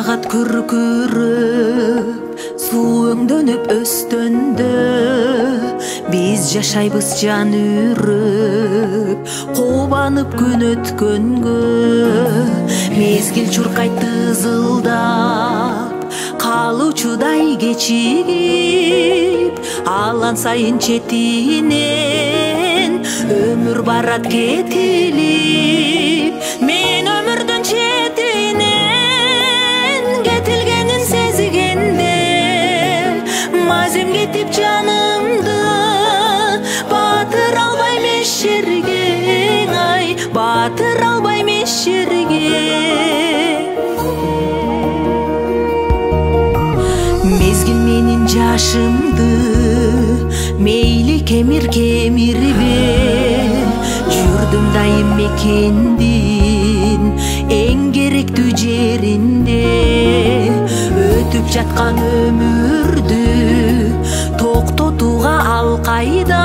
агат күркүрөп, суу өңдөнүп өстөндө, биз жашайбыз жан үрүп, кубанып күн өткөнгө. Мезгил чуркайт тызылдап, калуучудай кечигип, алан сайын четинен өмүр барат кетилип. Мен өмүрдүн четинен кетилгенин сезгенде, мазем кетип жанымды батыра албайм эч жерге, ай батыра албайм эч жерге. Мезгил менин жашымды мейли кемирбе, жүрдүм дайым мекендин эң керектүү жеринде. Өтүп жаткан өмүрдү токтотууга ал кайда,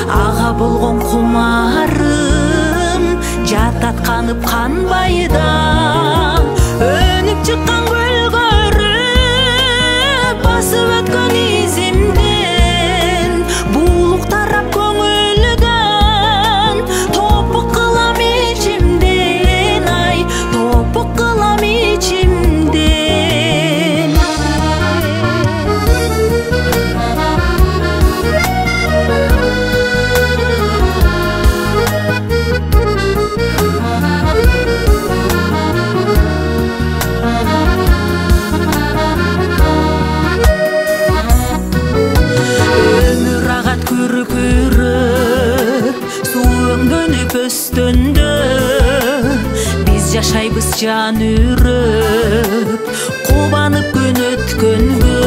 ага болгон кумарым жатат канып канбайда. Өнүп чыккан басып өткөн изимден, булук тарап көңүлдөн, топук кылам ичимден, ай топук кылам ичимден. Өстөндө биз жашайбыз жан үрүп, кубанып күн өткөнгө.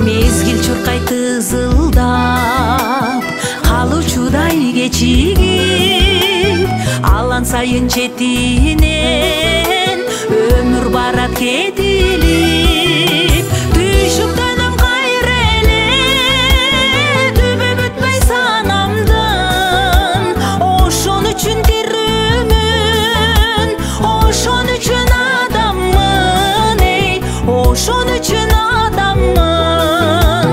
Мезгил чуркайт тызылдап, калуучудай кечигип, алан сайын четинен өмүр барат кетилип. Түйшүктөнөм кайра эле, түбү бүтпөй санамдын, ошон үчүн тирүүмүн, ошон үчүн адаммын, эй ошон үчүн адаммын.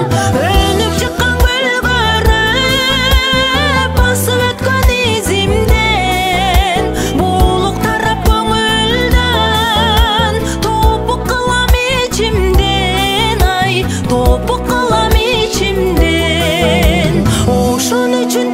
Өнүп чыккан көлгөрүп, басып өткөн изимден, булук тарап көңүлдөн, топук кылам ичимден, ай топук кылам ичимден. Ошон үчүн